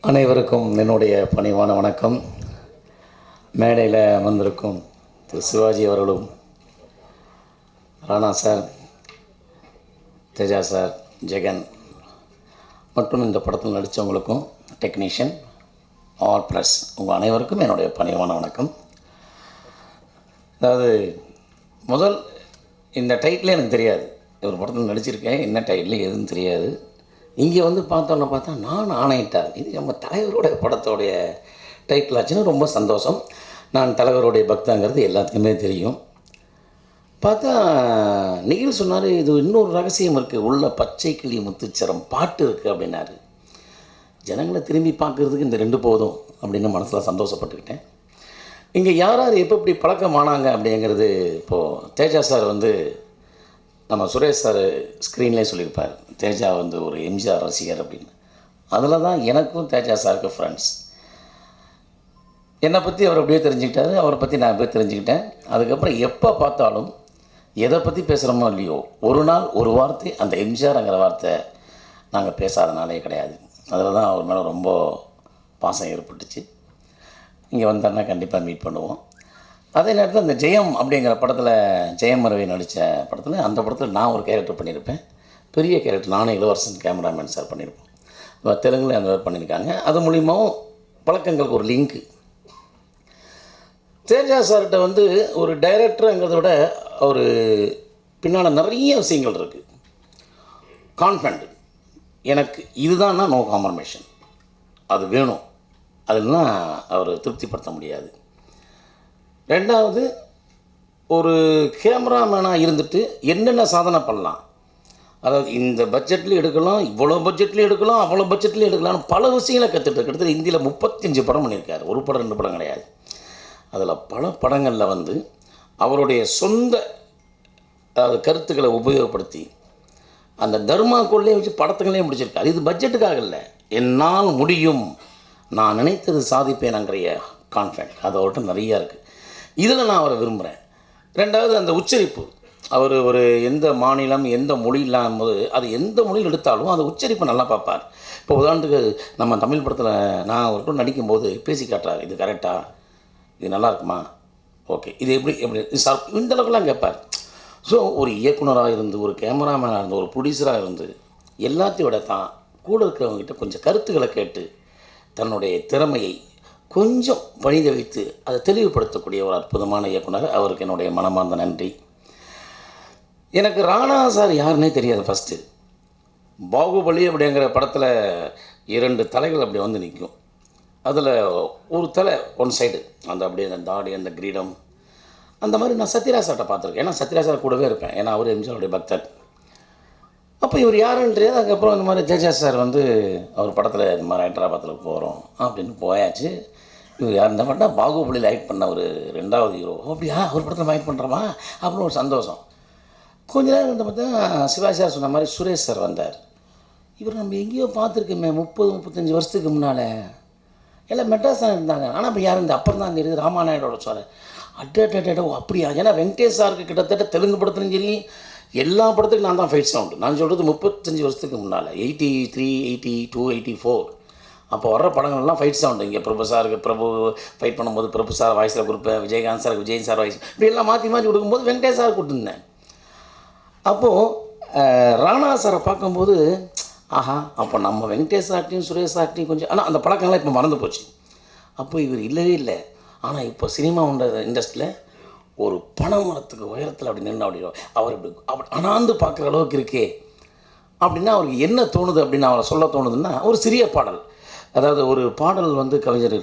அனைவருக்கும் என்னுடைய பணிவான வணக்கம். மேடையில் அமர்ந்திருக்கும் திரு சிவாஜி அவர்களும், ராணா சார், தேஜா சார், ஜெகன் மற்றும் இந்த படத்தில் நடித்தவங்களுக்கும், டெக்னீஷியன் ஆல் ப்ளஸ் உங்கள் அனைவருக்கும் என்னுடைய பணிவான வணக்கம். அதாவது முதல் இந்த டைட்டில் எனக்கு தெரியாது. ஒரு படத்தில் நடிச்சிருக்கேன், என்ன டைட்டில் எதுவும் தெரியாது. இங்கே வந்து பார்த்தா நான் ஆணையிட்டார். இது நம்ம தலைவருடைய படத்தோடைய டைட்டில் ஆச்சுன்னா ரொம்ப சந்தோஷம். நான் தலைவருடைய பக்தாங்கிறது எல்லாத்துக்குமே தெரியும். பார்த்தா நிகில் சொன்னார், இது இன்னொரு ரகசியம் இருக்குது, உள்ள பச்சை கிளி முத்துச்சரம் பாட்டு இருக்குது அப்படின்னாரு. ஜனங்களை திரும்பி பார்க்குறதுக்கு இந்த 2 போதும் அப்படின்னு மனசில் சந்தோஷப்பட்டுக்கிட்டேன். இங்கே யார் யார் எப்போ இப்படி பழக்கமானாங்க அப்படிங்கிறது இப்போது தேஜா சார் வந்து நம்ம சுரேஷ் சார் ஸ்க்ரீன்லேயே சொல்லியிருப்பார், தேஜா வந்து ஒரு எம்ஜிஆர் ரசிகர் அப்படின்னு. அதில் தான் எனக்கும் தேஜா சாருக்கு ஃப்ரெண்ட்ஸ். என்னை பற்றி அவர் அப்படியே தெரிஞ்சுக்கிட்டாரு, அவரை பற்றி நான் அப்படியே தெரிஞ்சுக்கிட்டேன். அதுக்கப்புறம் எப்போ பார்த்தாலும் எதை பற்றி பேசுகிறோமோ இல்லையோ, ஒரு நாள் ஒரு வார்த்தை அந்த எம்ஜிஆர்ங்கிற வார்த்தை நாங்கள் பேசாதனாலே கிடையாது. அதில் தான் அவர் மேலே ரொம்ப பாசம் ஏற்பட்டுச்சு. இங்கே வந்தாருன்னா கண்டிப்பாக மீட் பண்ணுவோம். அதே நேரத்தில் அந்த ஜெயம் அப்படிங்கிற படத்தில், ஜெயம் ரவி நடித்த படத்தில், அந்த படத்தில் நான் ஒரு கேரக்டர் பண்ணியிருப்பேன், பெரிய கேரக்டர். நானும் இளவரசன் கேமராமேன் சார் பண்ணியிருப்போம். இப்போ தெலுங்கில் அந்த மாதிரி பண்ணியிருக்காங்க. அது மூலிமாவும் பழக்கங்களுக்கு ஒரு லிங்க்கு. தேஜா சார்கிட்ட வந்து ஒரு டைரக்டருங்கிறத விட ஒரு பின்னால் நிறைய விஷயங்கள் இருக்குது. கான்ஃபிடென்ட், எனக்கு இதுதான்னா நோ காம்ப்ரமைஷன், அது வேணும், அதெல்லாம் அவர் திருப்திப்படுத்த முடியாது. 2வது, ஒரு கேமராமேனாக இருந்துட்டு என்னென்ன சாதனை பண்ணலாம், அதாவது இந்த பட்ஜெட்லேயும் எடுக்கலாம், இவ்வளோ பட்ஜெட்லேயும் எடுக்கலாம், அவ்வளோ பட்ஜெட்லேயும் எடுக்கலாம்னு பல விஷயங்களை கற்றுட்டு கிட்டத்தட்ட இந்தியில் 35 படம் பண்ணியிருக்காரு. ஒரு படம் 2 படம் கிடையாது. அதில் பல படங்களில் வந்து அவருடைய சொந்த அதாவது கருத்துக்களை உபயோகப்படுத்தி அந்த தர்மாக்கோள்லேயே வச்சு படத்துங்களையும் முடிச்சிருக்காரு. இது பட்ஜெட்டுக்காக இல்லை, என்னால் முடியும், நான் நினைத்தது சாதிப்பேனுங்கிற கான்ஃபிடென்ட் அதோட நிறையா இருக்குது. இதில் நான் அவரை விரும்புகிறேன். 2வது, அந்த உச்சரிப்பு. அவர் ஒரு எந்த மாநிலம் எந்த மொழி இல்லாமல் போது அது எந்த மொழியில் எடுத்தாலும் அந்த உச்சரிப்பை நல்லா பார்ப்பார். இப்போ உதாரணத்துக்கு நம்ம தமிழ் படத்தில் நான் அவர்கிட்ட நடிக்கும்போது பேசி காட்டுறாரு, இது கரெக்டாக, இது நல்லா இருக்குமா, ஓகே, இது எப்படி இது சார், இந்த அளவுக்குலாம் கேட்பார். ஸோ ஒரு இயக்குனராக இருந்து, ஒரு கேமராமேனாக இருந்து, ஒரு ப்ரொடியூசராக இருந்து, எல்லாத்தையும் விட தான் கூட இருக்கிறவங்ககிட்ட கொஞ்சம் கருத்துக்களை கேட்டு தன்னுடைய திறமையை கொஞ்சம் பணித வைத்து அதை தெளிவுபடுத்தக்கூடிய ஒரு அற்புதமான இயக்குனர். அவருக்கு என்னுடைய மனமார்ந்த நன்றி. எனக்கு ராணா சார் யாருன்னே தெரியாது. ஃபஸ்ட்டு பாகுபலி அப்படிங்கிற படத்தில் 2 தலைகள் அப்படி வந்து நிற்கும். அதில் ஒரு தலை ஒன் சைடு, அந்த அப்படியே அந்த தாடி, அந்த கிரீடம், அந்த மாதிரி நான் சத்யராஜ் சார்ட்ட பார்த்துருக்கேன். ஏன்னா சத்யராஜ் சார் கூடவே இருப்பேன், ஏன்னா அவர் எம்ஜிஆருடைய பக்தர். அப்போ இவர் யாருன்னு தெரியாது. அதுக்கப்புறம் இந்த மாதிரி தேஜா சார் வந்து அவர் படத்தில் இந்த மாதிரி ஹைதராபாத்தில் போகிறோம் அப்படின்னு போயாச்சு. இவர் யார் என்ன பண்ணால் பாகுபலியில் ஆக்ட் பண்ண ஒரு 2வது ஹீரோ. அப்படியா, ஒரு படத்தில் ஆக்ட் பண்ணுறோமா அப்படின்னு ஒரு சந்தோஷம். கொஞ்ச நேரம் வந்து பார்த்தா சிவாஜி சார் சொன்ன மாதிரி சுரேஷ் சார் வந்தார். இவர் நம்ம எங்கேயோ பார்த்துருக்கோமே 30-35 வருஷத்துக்கு முன்னால், எல்லாம் மெட்ராஸ் தான் இருந்தாங்க. ஆனால் இப்போ யார் இந்த அப்புறம் தான் தெரியுது ராமாநாயுடோட சார். அட்டோ அப்படியா, ஏன்னா வெங்கடேஷ் சாருக்கு கிட்டத்தட்ட தெலுங்கு படத்துலையும் சரி எல்லா படத்துக்கும் நான் தான் ஃபைட் சவுண்டு. நான் சொல்கிறது 35 வருஷத்துக்கு முன்னால், 83, 82, 84 அப்போ வர்ற படங்கள்லாம் ஃபைட் சவுண்டு. இங்கே பிரபு சாருக்கு பிரபு ஃபைட் பண்ணும்போது பிரபு சார் வாய்ஸில் கொடுப்பேன், விஜயகாந்த் சாருக்கு விஜய் சார் வாய்ஸ், இப்படி எல்லாம் மாற்றி மாற்றி கொடுக்கும்போது வெங்கடேஷ் சார் கொடுத்துருந்தேன். அப்போது ராணா சாரை பார்க்கும்போது ஆஹா, அப்போ நம்ம வெங்கடேஷ் சார்ட்டையும் சுரேஷ் சார்ட்டையும் கொஞ்சம், ஆனால் அந்த பழக்கங்கள்லாம் இப்போ மறந்து போச்சு. அப்போ இவர் இல்லவே இல்லை. ஆனால் இப்போ சினிமா இண்டஸ்ட்ரியில் ஒரு பனைமரத்துக்கு உயரத்தில் அப்படி நின்று அப்படி அவர் அப்படி அனாந்து பார்க்குற அளவுக்கு இருக்கே அப்படின்னா அவருக்கு என்ன தோணுது அப்படின்னு அவரை சொல்ல தோணுதுன்னா, ஒரு சிறிய பாடல். அதாவது ஒரு பாடல் வந்து கவிஞர்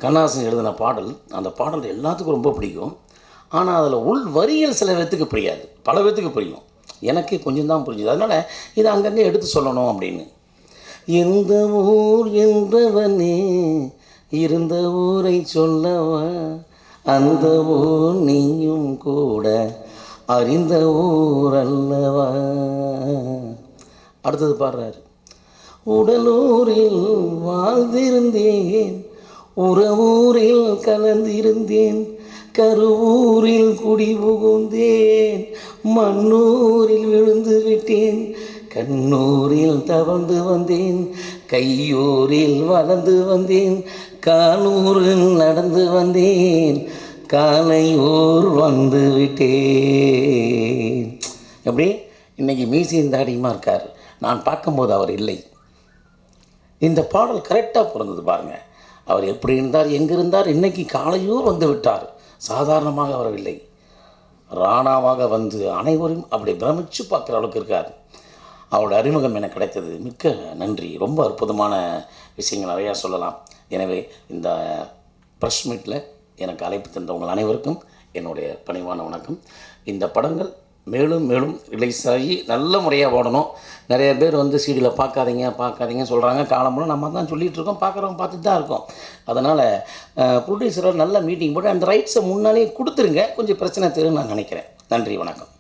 கண்ணதாசன் எழுதின பாடல். அந்த பாடல் எல்லாத்துக்கும் ரொம்ப பிடிக்கும். ஆனால் அதில் உள் வரிகள் சில பேர்த்துக்கு புரியாது, பல பேர்த்துக்கு புரியும். எனக்கே கொஞ்சம் தான் புரிஞ்சுது. அதனால் இதை அங்கங்கே எடுத்து சொல்லணும் அப்படின்னு. எந்த ஊர் என்றவனே இருந்த ஊரை சொல்லவா, அந்த ஊர் நீயும் கூட அறிந்த ஊர் அல்லவா. அடுத்தது பாடுறாரு, உடலூரில் வாழ்ந்திருந்தேன், உறவூரில் கலந்திருந்தேன், கருவூரில் குடி புகுந்தேன், மண்ணூரில் விழுந்து விட்டேன், கண்ணூரில் தவழ்ந்து வந்தேன், கையூரில் வளர்ந்து வந்தேன், கானூரில் நடந்து வந்தேன், காலையூர் வந்து விட்டேன். எப்படி இன்றைக்கி மீசியும் தாடியுமா இருக்கார், நான் பார்க்கும்போது அவர் இல்லை. இந்த பாடல் கரெக்டாக பிறந்தது பாருங்கள். அவர் எப்படி இருந்தார், எங்கே இருந்தார், இன்றைக்கி காலையூர் வந்து விட்டார். சாதாரணமாக வரவில்லை, ராணாவாக வந்து அனைவரும் அப்படி பிரமிச்சு பார்க்குற அளவுக்கு இருக்கார். அவரோட அறிமுகம் எனக்கு கிடைத்தது, மிக்க நன்றி. ரொம்ப அற்புதமான விஷயங்கள் நிறையா சொல்லலாம். எனவே இந்த ப்ரெஸ் மீட்டில் எனக்கு அழைப்பு தந்தவங்கள் அனைவருக்கும் என்னுடைய பணிவான வணக்கம். இந்த படங்கள் மேலும் மேலும் ரிலீஸ் ஆகி நல்ல முறையாக ஓடணும். நிறைய பேர் வந்து சீடியில் பார்க்காதீங்க சொல்கிறாங்க. காலம்புறம் நம்ம தான் சொல்லிகிட்டு இருக்கோம், பார்க்குறவங்க பார்த்துட்டு தான் இருக்கோம். அதனால் ப்ரொடியூசரோட நல்ல மீட்டிங் போட்டு அந்த ரைட்ஸை முன்னாலே கொடுத்துருங்க, கொஞ்சம் பிரச்சனை தெரியும் நான் நினைக்கிறேன். நன்றி, வணக்கம்.